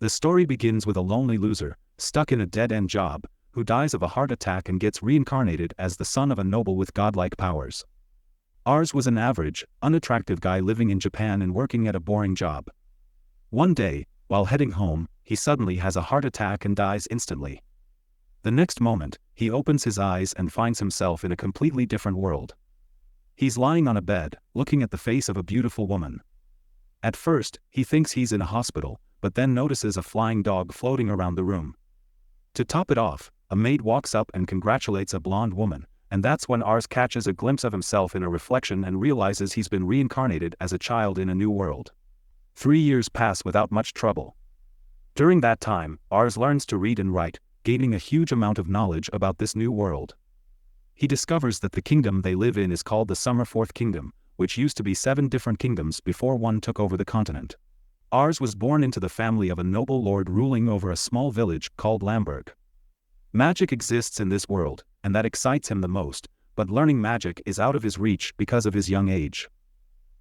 The story begins with a lonely loser, stuck in a dead-end job, who dies of a heart attack and gets reincarnated as the son of a noble with godlike powers. Ours was an average, unattractive guy living in Japan and working at a boring job. One day, while heading home, he suddenly has a heart attack and dies instantly. The next moment, he opens his eyes and finds himself in a completely different world. He's lying on a bed, looking at the face of a beautiful woman. At first, he thinks he's in a hospital, but then notices a flying dog floating around the room. To top it off, a maid walks up and congratulates a blonde woman, and that's when Ars catches a glimpse of himself in a reflection and realizes he's been reincarnated as a child in a new world. 3 years pass without much trouble. During that time, Ars learns to read and write, gaining a huge amount of knowledge about this new world. He discovers that the kingdom they live in is called the Summerforth Kingdom, which used to be 7 different kingdoms before one took over the continent. Ars was born into the family of a noble lord ruling over a small village called Lamberg. Magic exists in this world, and that excites him the most, but learning magic is out of his reach because of his young age.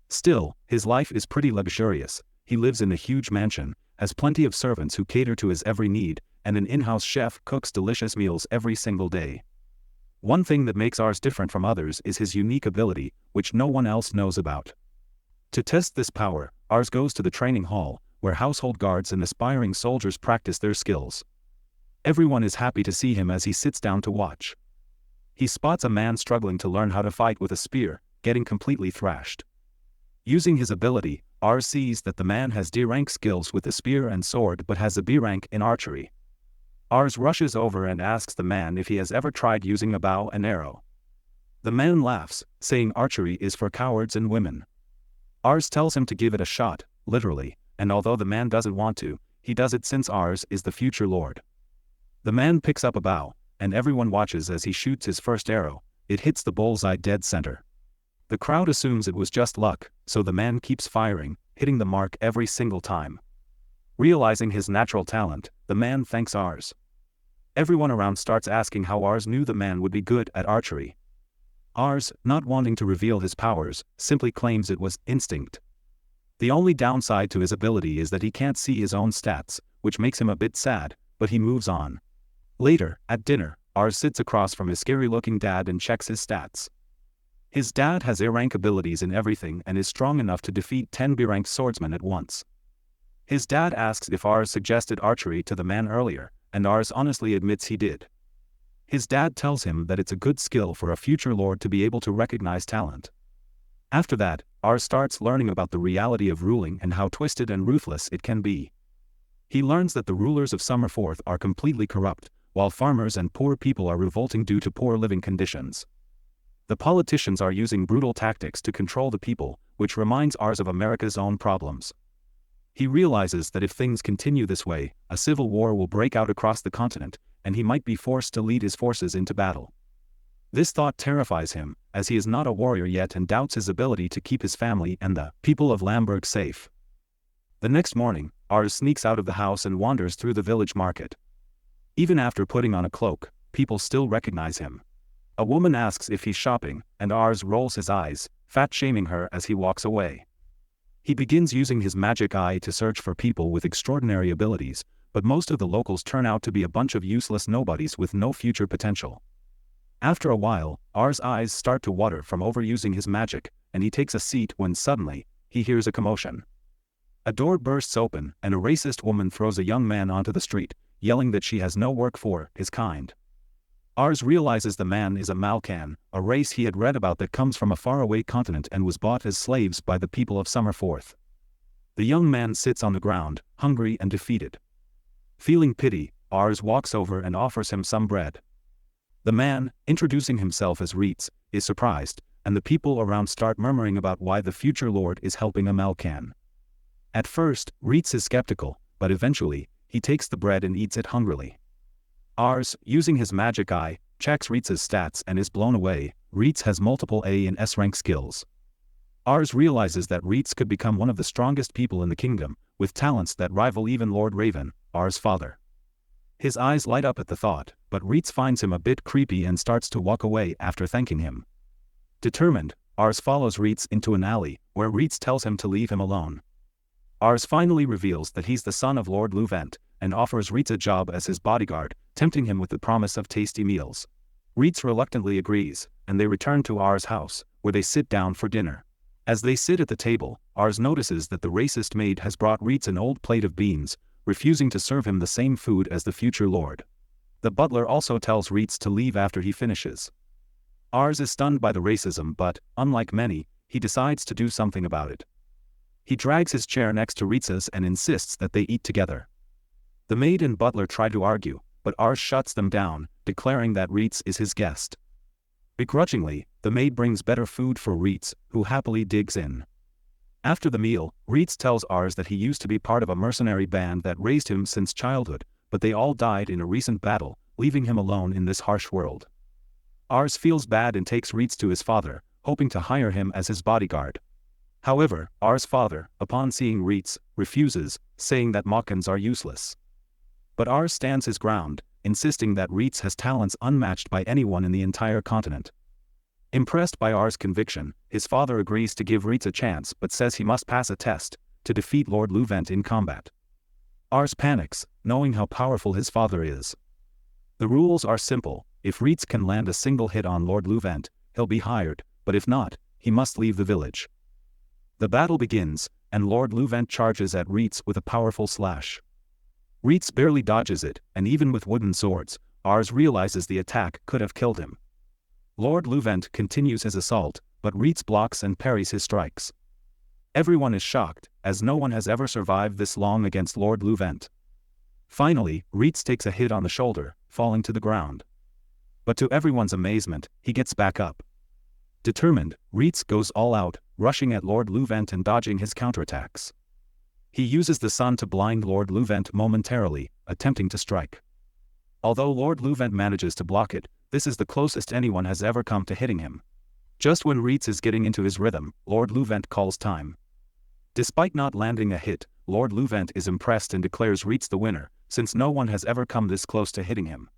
Still, his life is pretty luxurious. He lives in a huge mansion, has plenty of servants who cater to his every need, and an in-house chef cooks delicious meals every single day. One thing that makes Ars different from others is his unique ability, which no one else knows about. To test this power, Ars goes to the training hall, where household guards and aspiring soldiers practice their skills. Everyone is happy to see him as he sits down to watch. He spots a man struggling to learn how to fight with a spear, getting completely thrashed. Using his ability, Ars sees that the man has D-rank skills with the spear and sword but has a B rank in archery. Ars rushes over and asks the man if he has ever tried using a bow and arrow. The man laughs, saying archery is for cowards and women. Ars tells him to give it a shot, literally, and although the man doesn't want to, he does it since Ars is the future lord. The man picks up a bow, and everyone watches as he shoots his first arrow. It hits the bullseye dead center. The crowd assumes it was just luck, so the man keeps firing, hitting the mark every single time. Realizing his natural talent, the man thanks Ars. Everyone around starts asking how Ars knew the man would be good at archery. Ars, not wanting to reveal his powers, simply claims it was instinct. The only downside to his ability is that he can't see his own stats, which makes him a bit sad, but he moves on. Later, at dinner, Ars sits across from his scary-looking dad and checks his stats. His dad has A-rank abilities in everything and is strong enough to defeat 10 B-rank swordsmen at once. His dad asks if Ars suggested archery to the man earlier, and Ars honestly admits he did. His dad tells him that it's a good skill for a future lord to be able to recognize talent. After that, Ars starts learning about the reality of ruling and how twisted and ruthless it can be. He learns that the rulers of Summerforth are completely corrupt, while farmers and poor people are revolting due to poor living conditions. The politicians are using brutal tactics to control the people, which reminds Ars of America's own problems. He realizes that if things continue this way, a civil war will break out across the continent, and he might be forced to lead his forces into battle. This thought terrifies him, as he is not a warrior yet and doubts his ability to keep his family and the people of Lamberg safe. The next morning, Ars sneaks out of the house and wanders through the village market. Even after putting on a cloak, people still recognize him. A woman asks if he's shopping, and Ars rolls his eyes, fat-shaming her as he walks away. He begins using his magic eye to search for people with extraordinary abilities, but most of the locals turn out to be a bunch of useless nobodies with no future potential. After a while, Ars' eyes start to water from overusing his magic, and he takes a seat when suddenly, he hears a commotion. A door bursts open, and a racist woman throws a young man onto the street, yelling that she has no work for his kind. Ars realizes the man is a Malcan, a race he had read about that comes from a faraway continent and was bought as slaves by the people of Summerforth. The young man sits on the ground, hungry and defeated. Feeling pity, Ars walks over and offers him some bread. The man, introducing himself as Reitz, is surprised, and the people around start murmuring about why the future lord is helping a Malcan. At first, Reitz is skeptical, but eventually, he takes the bread and eats it hungrily. Ars, using his magic eye, checks Reitz's stats and is blown away. Reitz has multiple A and S-rank skills. Ars realizes that Reitz could become one of the strongest people in the kingdom, with talents that rival even Lord Raven, Ars' father. His eyes light up at the thought, but Reitz finds him a bit creepy and starts to walk away after thanking him. Determined, Ars follows Reitz into an alley, where Reitz tells him to leave him alone. Ars finally reveals that he's the son of Lord Luvent, and offers Reitz a job as his bodyguard, tempting him with the promise of tasty meals. Reitz reluctantly agrees, and they return to Ars' house, where they sit down for dinner. As they sit at the table, Ars notices that the racist maid has brought Reitz an old plate of beans, refusing to serve him the same food as the future lord. The butler also tells Reitz to leave after he finishes. Ars is stunned by the racism but, unlike many, he decides to do something about it. He drags his chair next to Reitz's and insists that they eat together. The maid and butler try to argue, but Ars shuts them down, declaring that Reitz is his guest. Begrudgingly, the maid brings better food for Reitz, who happily digs in. After the meal, Reitz tells Ars that he used to be part of a mercenary band that raised him since childhood, but they all died in a recent battle, leaving him alone in this harsh world. Ars feels bad and takes Reitz to his father, hoping to hire him as his bodyguard. However, Ars' father, upon seeing Reitz, refuses, saying that Mockans are useless. But Ars stands his ground, insisting that Reitz has talents unmatched by anyone in the entire continent. Impressed by Ars' conviction, his father agrees to give Reitz a chance but says he must pass a test to defeat Lord Luvent in combat. Ars panics, knowing how powerful his father is. The rules are simple: if Reitz can land a single hit on Lord Luvent, he'll be hired, but if not, he must leave the village. The battle begins, and Lord Luvent charges at Reitz with a powerful slash. Reitz barely dodges it, and even with wooden swords, Ars realizes the attack could have killed him. Lord Luvent continues his assault, but Reitz blocks and parries his strikes. Everyone is shocked, as no one has ever survived this long against Lord Luvent. Finally, Reitz takes a hit on the shoulder, falling to the ground. But to everyone's amazement, he gets back up. Determined, Reitz goes all out, rushing at Lord Luvent and dodging his counterattacks. He uses the sun to blind Lord Luvent momentarily, attempting to strike. Although Lord Luvent manages to block it, this is the closest anyone has ever come to hitting him. Just when Reitz is getting into his rhythm, Lord Luvent calls time. Despite not landing a hit, Lord Luvent is impressed and declares Reitz the winner, since no one has ever come this close to hitting him.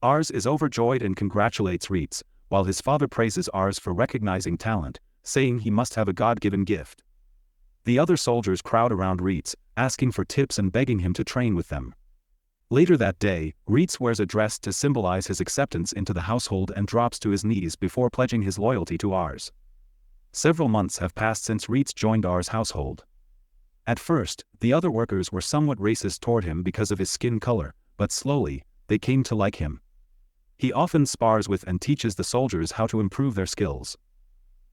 Ars is overjoyed and congratulates Reitz, while his father praises Ars for recognizing talent, saying he must have a God-given gift. The other soldiers crowd around Reitz, asking for tips and begging him to train with them. Later that day, Reitz wears a dress to symbolize his acceptance into the household and drops to his knees before pledging his loyalty to Ars. Several months have passed since Reitz joined Ars' household. At first, the other workers were somewhat racist toward him because of his skin color, but slowly, they came to like him. He often spars with and teaches the soldiers how to improve their skills.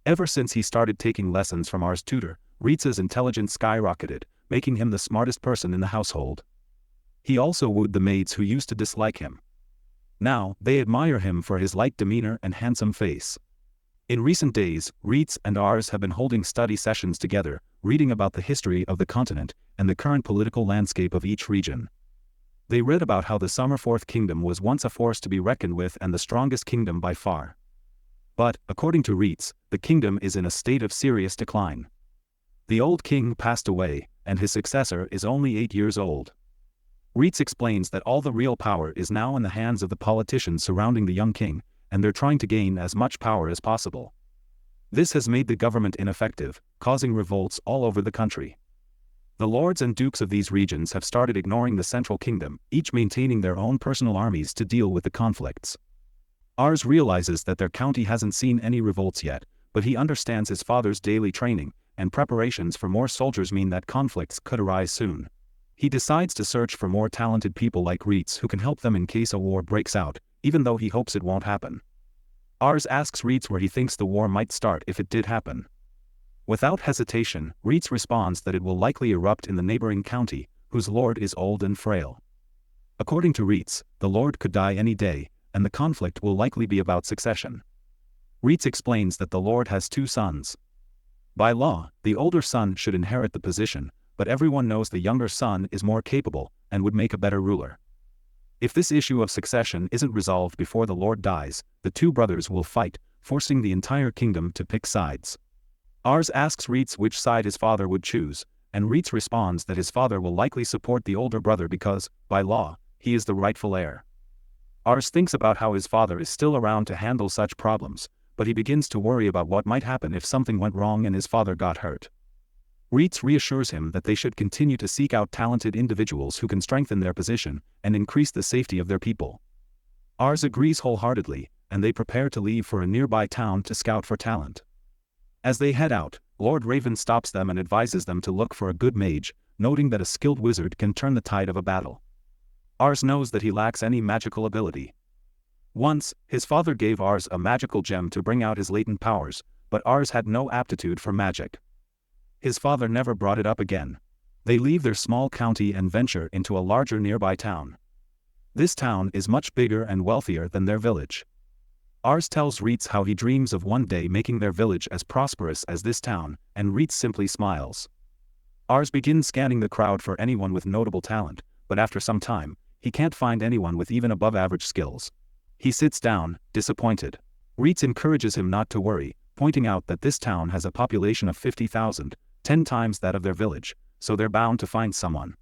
Ever since he started taking lessons from Ars' tutor, Reitz's intelligence skyrocketed, making him the smartest person in the household. He also wooed the maids who used to dislike him. Now, they admire him for his light demeanor and handsome face. In recent days, Reitz and Ars have been holding study sessions together, reading about the history of the continent and the current political landscape of each region. They read about how the Summerforth Kingdom was once a force to be reckoned with and the strongest kingdom by far. But, according to Reitz, the kingdom is in a state of serious decline. The old king passed away, and his successor is only 8 years old. Reitz explains that all the real power is now in the hands of the politicians surrounding the young king, and they're trying to gain as much power as possible. This has made the government ineffective, causing revolts all over the country. The lords and dukes of these regions have started ignoring the central kingdom, each maintaining their own personal armies to deal with the conflicts. Ars realizes that their county hasn't seen any revolts yet, but he understands his father's daily training, and preparations for more soldiers mean that conflicts could arise soon. He decides to search for more talented people like Reitz who can help them in case a war breaks out, even though he hopes it won't happen. Ars asks Reitz where he thinks the war might start if it did happen. Without hesitation, Reitz responds that it will likely erupt in the neighboring county, whose lord is old and frail. According to Reitz, the lord could die any day, and the conflict will likely be about succession. Reitz explains that the lord has 2 sons. By law, the older son should inherit the position, but everyone knows the younger son is more capable, and would make a better ruler. If this issue of succession isn't resolved before the lord dies, the 2 brothers will fight, forcing the entire kingdom to pick sides. Ars asks Reitz which side his father would choose, and Reitz responds that his father will likely support the older brother because, by law, he is the rightful heir. Ars thinks about how his father is still around to handle such problems, but he begins to worry about what might happen if something went wrong and his father got hurt. Reitz reassures him that they should continue to seek out talented individuals who can strengthen their position and increase the safety of their people. Ars agrees wholeheartedly, and they prepare to leave for a nearby town to scout for talent. As they head out, Lord Raven stops them and advises them to look for a good mage, noting that a skilled wizard can turn the tide of a battle. Ars knows that he lacks any magical ability. Once, his father gave Ars a magical gem to bring out his latent powers, but Ars had no aptitude for magic. His father never brought it up again. They leave their small county and venture into a larger nearby town. This town is much bigger and wealthier than their village. Ars tells Reitz how he dreams of one day making their village as prosperous as this town, and Reitz simply smiles. Ars begins scanning the crowd for anyone with notable talent, but after some time, he can't find anyone with even above-average skills. He sits down, disappointed. Reitz encourages him not to worry, pointing out that this town has a population of 50,000, 10 times that of their village, so they're bound to find someone.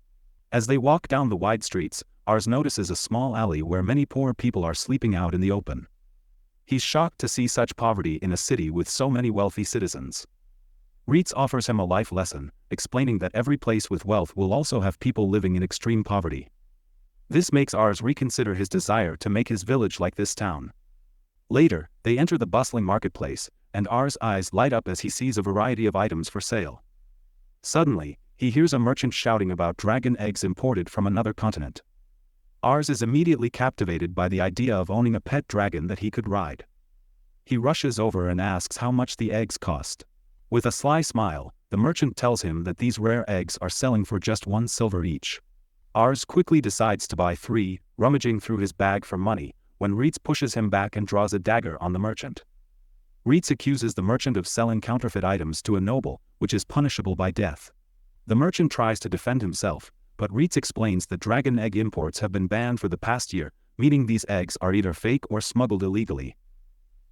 As they walk down the wide streets, Ars notices a small alley where many poor people are sleeping out in the open. He's shocked to see such poverty in a city with so many wealthy citizens. Reitz offers him a life lesson, explaining that every place with wealth will also have people living in extreme poverty. This makes Ars reconsider his desire to make his village like this town. Later, they enter the bustling marketplace, and Ars' eyes light up as he sees a variety of items for sale. Suddenly, he hears a merchant shouting about dragon eggs imported from another continent. Ars is immediately captivated by the idea of owning a pet dragon that he could ride. He rushes over and asks how much the eggs cost. With a sly smile, the merchant tells him that these rare eggs are selling for just 1 silver each. Ars quickly decides to buy 3, rummaging through his bag for money, when Reitz pushes him back and draws a dagger on the merchant. Reitz accuses the merchant of selling counterfeit items to a noble, which is punishable by death. The merchant tries to defend himself, but Reitz explains that dragon egg imports have been banned for the past year, meaning these eggs are either fake or smuggled illegally.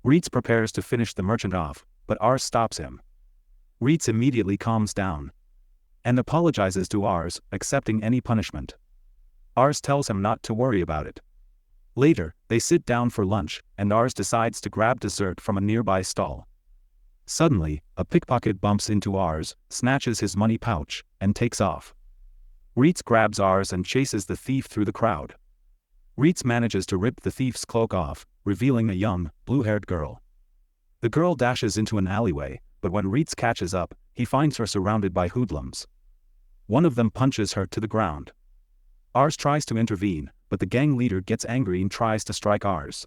Reitz prepares to finish the merchant off, but Ars stops him. Reitz immediately calms down and apologizes to Ars, accepting any punishment. Ars tells him not to worry about it. Later, they sit down for lunch, and Ars decides to grab dessert from a nearby stall. Suddenly, a pickpocket bumps into Ars, snatches his money pouch, and takes off. Reitz grabs Ars and chases the thief through the crowd. Reitz manages to rip the thief's cloak off, revealing a young, blue-haired girl. The girl dashes into an alleyway, but when Reitz catches up, he finds her surrounded by hoodlums. One of them punches her to the ground. Ars tries to intervene, but the gang leader gets angry and tries to strike Ars.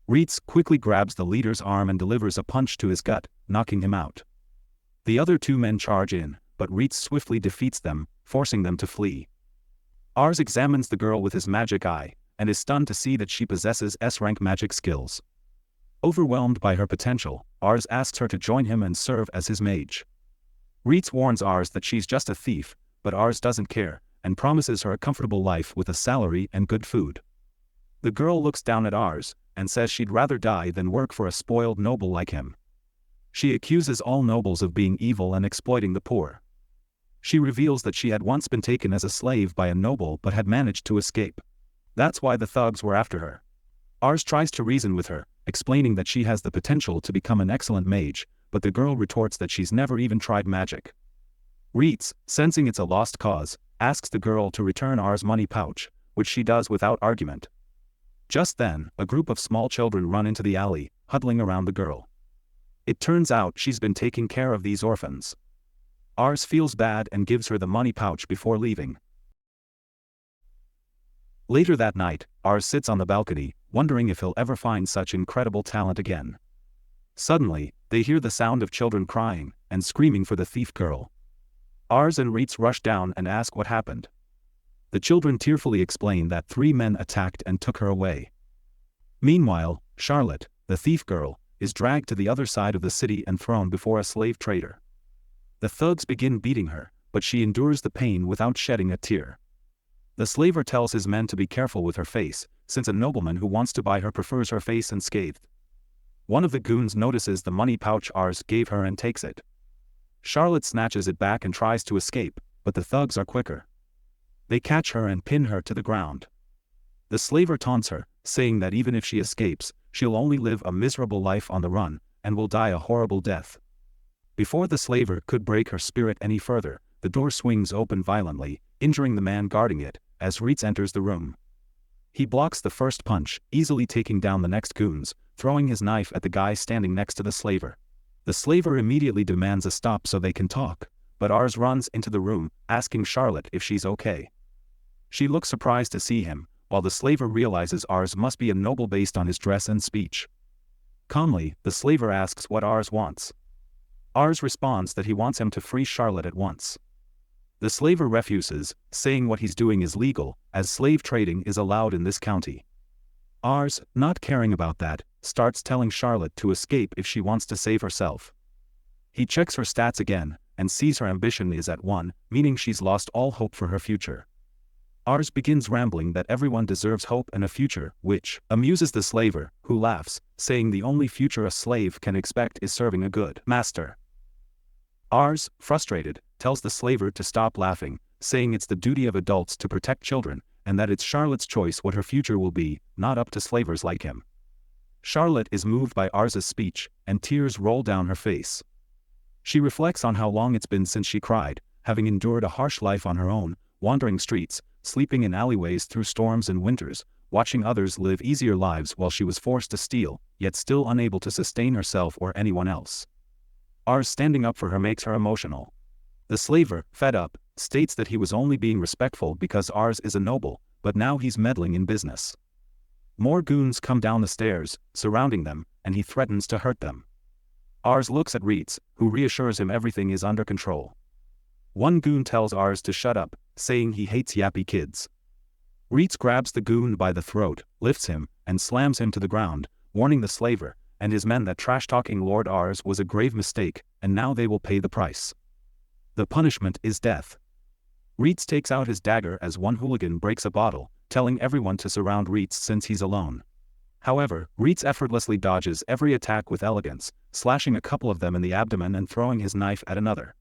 Reitz quickly grabs the leader's arm and delivers a punch to his gut, knocking him out. The other 2 men charge in, but Reitz swiftly defeats them, forcing them to flee. Ars examines the girl with his magic eye, and is stunned to see that she possesses S-rank magic skills. Overwhelmed by her potential, Ars asks her to join him and serve as his mage. Reitz warns Ars that she's just a thief, but Ars doesn't care, and promises her a comfortable life with a salary and good food. The girl looks down at Ars, and says she'd rather die than work for a spoiled noble like him. She accuses all nobles of being evil and exploiting the poor. She reveals that she had once been taken as a slave by a noble but had managed to escape. That's why the thugs were after her. Ars tries to reason with her, explaining that she has the potential to become an excellent mage, but the girl retorts that she's never even tried magic. Reitz, sensing it's a lost cause, asks the girl to return Ars' money pouch, which she does without argument. Just then, a group of small children run into the alley, huddling around the girl. It turns out she's been taking care of these orphans. Ars feels bad and gives her the money pouch before leaving. Later that night, Ars sits on the balcony, wondering if he'll ever find such incredible talent again. Suddenly, they hear the sound of children crying and screaming for the thief girl. Ars and Reitz rush down and ask what happened. The children tearfully explain that 3 men attacked and took her away. Meanwhile, Charlotte, the thief girl, is dragged to the other side of the city and thrown before a slave trader. The thugs begin beating her, but she endures the pain without shedding a tear. The slaver tells his men to be careful with her face, since a nobleman who wants to buy her prefers her face unscathed. One of the goons notices the money pouch Ars gave her and takes it. Charlotte snatches it back and tries to escape, but the thugs are quicker. They catch her and pin her to the ground. The slaver taunts her, saying that even if she escapes, she'll only live a miserable life on the run, and will die a horrible death. Before the slaver could break her spirit any further, the door swings open violently, injuring the man guarding it, as Reitz enters the room. He blocks the first punch, easily taking down the next goons, throwing his knife at the guy standing next to the slaver. The slaver immediately demands a stop so they can talk, but Ars runs into the room, asking Charlotte if she's okay. She looks surprised to see him, while the slaver realizes Ars must be a noble based on his dress and speech. Calmly, the slaver asks what Ars wants. Ars responds that he wants him to free Charlotte at once. The slaver refuses, saying what he's doing is legal, as slave trading is allowed in this county. Ars, not caring about that, starts telling Charlotte to escape if she wants to save herself. He checks her stats again, and sees her ambition is at 1, meaning she's lost all hope for her future. Ars begins rambling that everyone deserves hope and a future, which amuses the slaver, who laughs, saying the only future a slave can expect is serving a good master. Ars, frustrated, tells the slaver to stop laughing, saying it's the duty of adults to protect children, and that it's Charlotte's choice what her future will be, not up to slavers like him. Charlotte is moved by Ars's speech, and tears roll down her face. She reflects on how long it's been since she cried, having endured a harsh life on her own, wandering streets, sleeping in alleyways through storms and winters, watching others live easier lives while she was forced to steal, yet still unable to sustain herself or anyone else. Ars standing up for her makes her emotional. The slaver, fed up, states that he was only being respectful because Ars is a noble, but now he's meddling in business. More goons come down the stairs, surrounding them, and he threatens to hurt them. Ars looks at Reitz, who reassures him everything is under control. One goon tells Ars to shut up, saying he hates yappy kids. Reitz grabs the goon by the throat, lifts him, and slams him to the ground, warning the slaver and his men that trash-talking Lord Ars was a grave mistake, and now they will pay the price. The punishment is death. Reitz takes out his dagger as one hooligan breaks a bottle, telling everyone to surround Reitz since he's alone. However, Reitz effortlessly dodges every attack with elegance, slashing a couple of them in the abdomen and throwing his knife at another.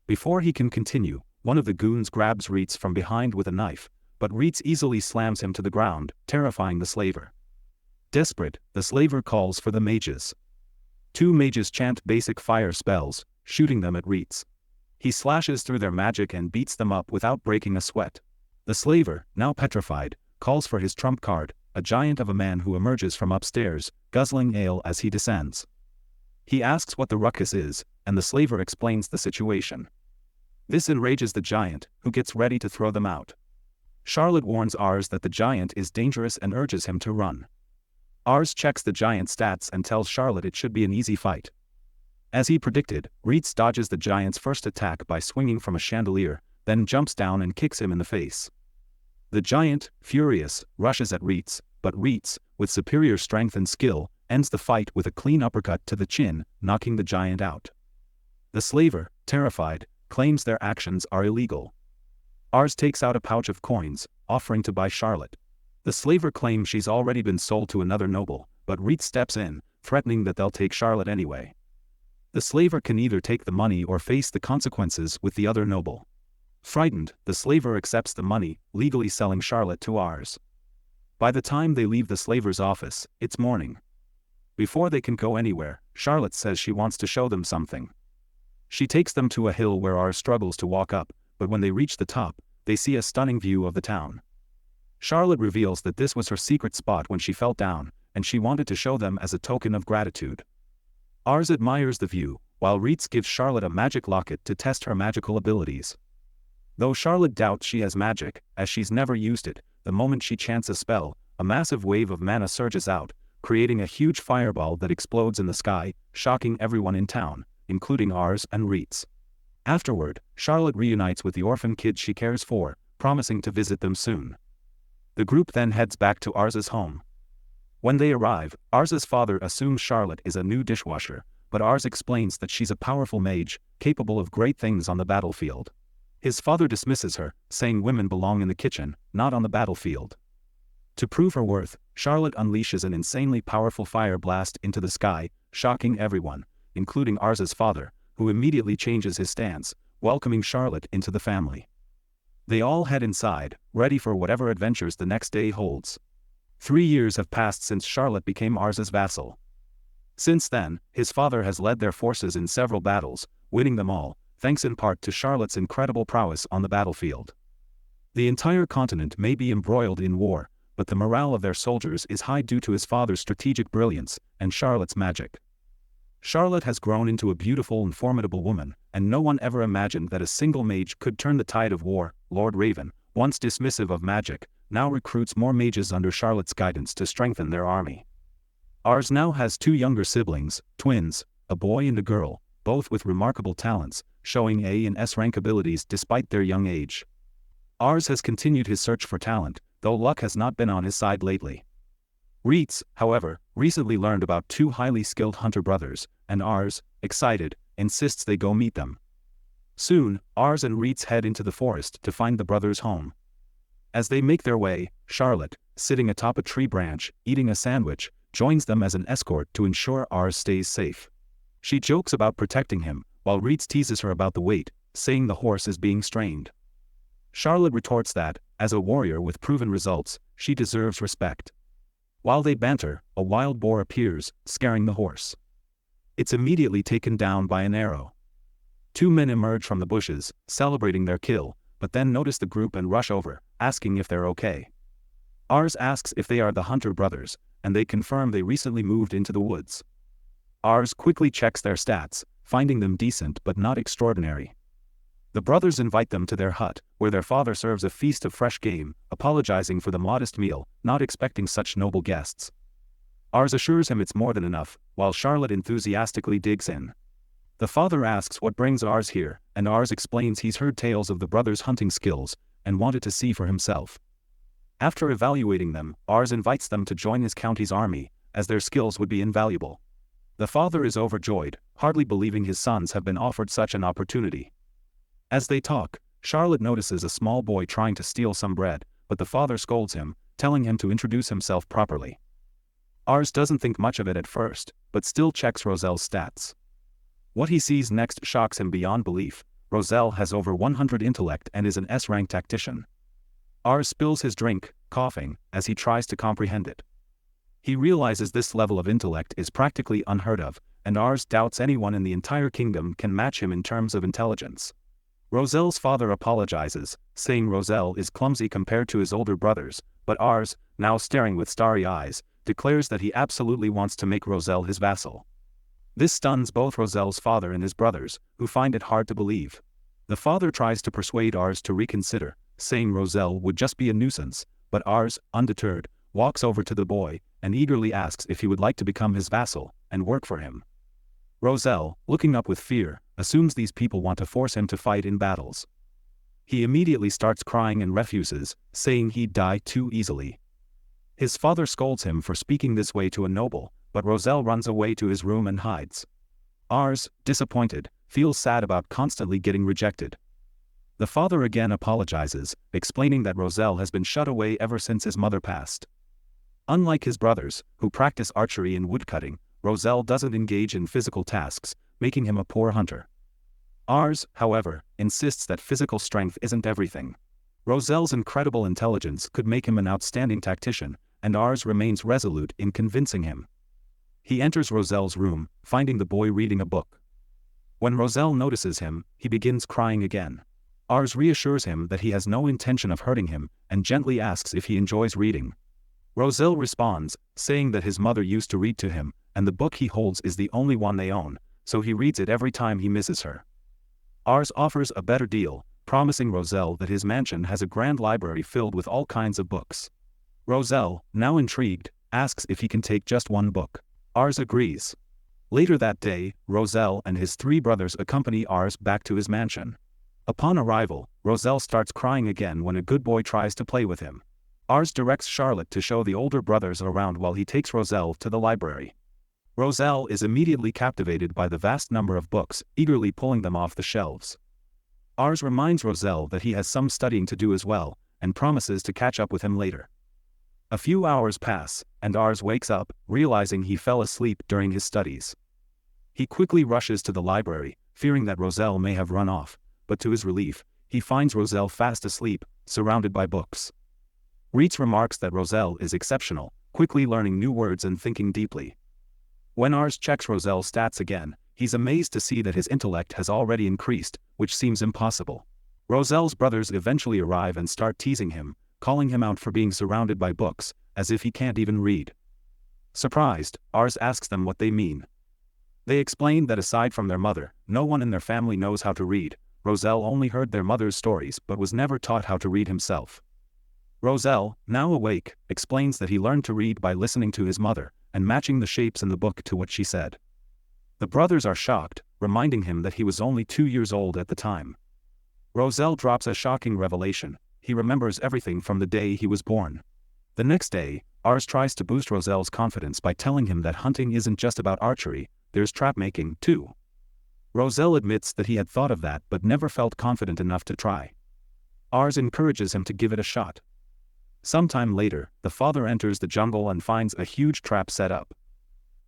Before he can continue, one of the goons grabs Reitz from behind with a knife, but Reitz easily slams him to the ground, terrifying the slaver. Desperate, the slaver calls for the mages. 2 mages chant basic fire spells, shooting them at Reitz. He slashes through their magic and beats them up without breaking a sweat. The slaver, now petrified, calls for his trump card, a giant of a man who emerges from upstairs, guzzling ale as he descends. He asks what the ruckus is, and the slaver explains the situation. This enrages the giant, who gets ready to throw them out. Charlotte warns Ars that the giant is dangerous and urges him to run. Ars checks the giant's stats and tells Charlotte it should be an easy fight. As he predicted, Reitz dodges the giant's first attack by swinging from a chandelier, then jumps down and kicks him in the face. The giant, furious, rushes at Reitz, but Reitz, with superior strength and skill, ends the fight with a clean uppercut to the chin, knocking the giant out. The slaver, terrified, claims their actions are illegal. Ars takes out a pouch of coins, offering to buy Charlotte. The slaver claims she's already been sold to another noble, but Reitz steps in, threatening that they'll take Charlotte anyway. The slaver can either take the money or face the consequences with the other noble. Frightened, the slaver accepts the money, legally selling Charlotte to Ars. By the time they leave the slaver's office, it's morning. Before they can go anywhere, Charlotte says she wants to show them something. She takes them to a hill where Ars struggles to walk up, but when they reach the top, they see a stunning view of the town. Charlotte reveals that this was her secret spot when she felt down, and she wanted to show them as a token of gratitude. Ars admires the view, while Reitz gives Charlotte a magic locket to test her magical abilities. Though Charlotte doubts she has magic, as she's never used it, the moment she chants a spell, a massive wave of mana surges out, creating a huge fireball that explodes in the sky, shocking everyone in town, including Ars and Reitz. Afterward, Charlotte reunites with the orphan kids she cares for, promising to visit them soon. The group then heads back to Ars's home. When they arrive, Ars's father assumes Charlotte is a new dishwasher, but Ars explains that she's a powerful mage, capable of great things on the battlefield. His father dismisses her, saying women belong in the kitchen, not on the battlefield. To prove her worth, Charlotte unleashes an insanely powerful fire blast into the sky, shocking everyone, including Ars's father, who immediately changes his stance, welcoming Charlotte into the family. They all head inside, ready for whatever adventures the next day holds. 3 years have passed since Charlotte became Ars's vassal. Since then, his father has led their forces in several battles, winning them all, thanks in part to Charlotte's incredible prowess on the battlefield. The entire continent may be embroiled in war, but the morale of their soldiers is high due to his father's strategic brilliance and Charlotte's magic. Charlotte has grown into a beautiful and formidable woman, and no one ever imagined that a single mage could turn the tide of war. Lord Raven, once dismissive of magic, now recruits more mages under Charlotte's guidance to strengthen their army. Ars now has 2 younger siblings, twins, a boy and a girl, both with remarkable talents, showing A and S rank abilities despite their young age. Ars has continued his search for talent, though luck has not been on his side lately. Reitz, however, recently learned about 2 highly skilled hunter brothers, and Ars, excited, insists they go meet them. Soon, Ars and Reitz head into the forest to find the brothers' home. As they make their way, Charlotte, sitting atop a tree branch, eating a sandwich, joins them as an escort to ensure Ars stays safe. She jokes about protecting him, while Reitz teases her about the weight, saying the horse is being strained. Charlotte retorts that, as a warrior with proven results, she deserves respect. While they banter, a wild boar appears, scaring the horse. It's immediately taken down by an arrow. 2 men emerge from the bushes, celebrating their kill, but then notice the group and rush over, asking if they're okay. Ars asks if they are the Hunter brothers, and they confirm they recently moved into the woods. Ars quickly checks their stats, finding them decent but not extraordinary. The brothers invite them to their hut, where their father serves a feast of fresh game, apologizing for the modest meal, not expecting such noble guests. Ars assures him it's more than enough, while Charlotte enthusiastically digs in. The father asks what brings Ars here, and Ars explains he's heard tales of the brothers' hunting skills, and wanted to see for himself. After evaluating them, Ars invites them to join his county's army, as their skills would be invaluable. The father is overjoyed, hardly believing his sons have been offered such an opportunity. As they talk, Charlotte notices a small boy trying to steal some bread, but the father scolds him, telling him to introduce himself properly. Ars doesn't think much of it at first, but still checks Roselle's stats. What he sees next shocks him beyond belief. Roselle has over 100 intellect and is an S-rank tactician. Ars spills his drink, coughing, as he tries to comprehend it. He realizes this level of intellect is practically unheard of, and Ars doubts anyone in the entire kingdom can match him in terms of intelligence. Roselle's father apologizes, saying Roselle is clumsy compared to his older brothers, but Ars, now staring with starry eyes, declares that he absolutely wants to make Roselle his vassal. This stuns both Roselle's father and his brothers, who find it hard to believe. The father tries to persuade Ars to reconsider, saying Roselle would just be a nuisance, but Ars, undeterred, walks over to the boy, and eagerly asks if he would like to become his vassal, and work for him. Roselle, looking up with fear, assumes these people want to force him to fight in battles. He immediately starts crying and refuses, saying he'd die too easily. His father scolds him for speaking this way to a noble, but Roselle runs away to his room and hides. Ars, disappointed, feels sad about constantly getting rejected. The father again apologizes, explaining that Roselle has been shut away ever since his mother passed. Unlike his brothers, who practice archery and woodcutting, Roselle doesn't engage in physical tasks, making him a poor hunter. Ars, however, insists that physical strength isn't everything. Roselle's incredible intelligence could make him an outstanding tactician, and Ars remains resolute in convincing him. He enters Roselle's room, finding the boy reading a book. When Roselle notices him, he begins crying again. Ars reassures him that he has no intention of hurting him, and gently asks if he enjoys reading. Roselle responds, saying that his mother used to read to him, and the book he holds is the only one they own, so he reads it every time he misses her. Ars offers a better deal, promising Roselle that his mansion has a grand library filled with all kinds of books. Roselle, now intrigued, asks if he can take just one book. Ars agrees. Later that day, Roselle and his 3 brothers accompany Ars back to his mansion. Upon arrival, Roselle starts crying again when a good boy tries to play with him. Ars directs Charlotte to show the older brothers around while he takes Roselle to the library. Roselle is immediately captivated by the vast number of books, eagerly pulling them off the shelves. Ars reminds Roselle that he has some studying to do as well, and promises to catch up with him later. A few hours pass, and Ars wakes up, realizing he fell asleep during his studies. He quickly rushes to the library, fearing that Roselle may have run off, but to his relief, he finds Roselle fast asleep, surrounded by books. Reitz remarks that Roselle is exceptional, quickly learning new words and thinking deeply. When Ars checks Rosel's stats again, he's amazed to see that his intellect has already increased, which seems impossible. Rosel's brothers eventually arrive and start teasing him, calling him out for being surrounded by books, as if he can't even read. Surprised, Ars asks them what they mean. They explain that aside from their mother, no one in their family knows how to read. Rosel only heard their mother's stories but was never taught how to read himself. Rosel, now awake, explains that he learned to read by listening to his mother, and matching the shapes in the book to what she said. The brothers are shocked, reminding him that he was only 2 years old at the time. Rosel drops a shocking revelation: he remembers everything from the day he was born. The next day, Ars tries to boost Rosel's confidence by telling him that hunting isn't just about archery, there's trap-making, too. Rosel admits that he had thought of that but never felt confident enough to try. Ars encourages him to give it a shot. Sometime later, the father enters the jungle and finds a huge trap set up.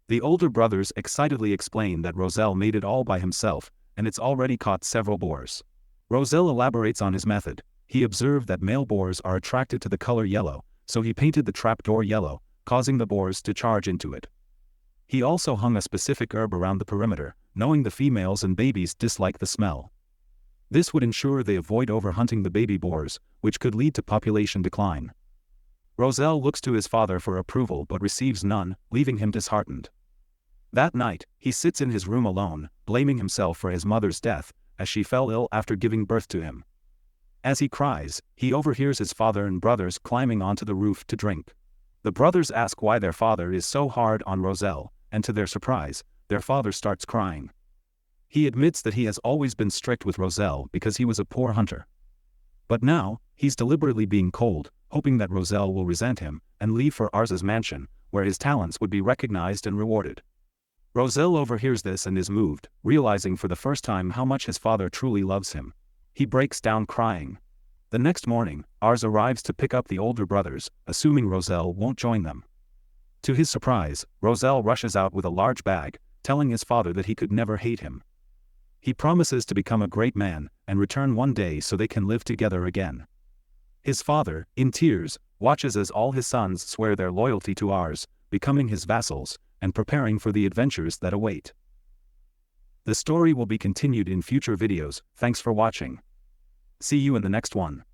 The older brothers excitedly explain that Rosel made it all by himself, and it's already caught several boars. Rosel elaborates on his method. He observed that male boars are attracted to the color yellow, so he painted the trapdoor yellow, causing the boars to charge into it. He also hung a specific herb around the perimeter, knowing the females and babies dislike the smell. This would ensure they avoid overhunting the baby boars, which could lead to population decline. Rosel looks to his father for approval but receives none, leaving him disheartened. That night, he sits in his room alone, blaming himself for his mother's death, as she fell ill after giving birth to him. As he cries, he overhears his father and brothers climbing onto the roof to drink. The brothers ask why their father is so hard on Rosel, and to their surprise, their father starts crying. He admits that he has always been strict with Rosel because he was a poor hunter. But now, he's deliberately being cold, hoping that Rosel will resent him and leave for Ars's mansion, where his talents would be recognized and rewarded. Rosel overhears this and is moved, realizing for the first time how much his father truly loves him. He breaks down crying. The next morning, Ars arrives to pick up the older brothers, assuming Rosel won't join them. To his surprise, Rosel rushes out with a large bag, telling his father that he could never hate him. He promises to become a great man and return one day so they can live together again. His father, in tears, watches as all his sons swear their loyalty to Ars, becoming his vassals, and preparing for the adventures that await. The story will be continued in future videos. Thanks for watching. See you in the next one.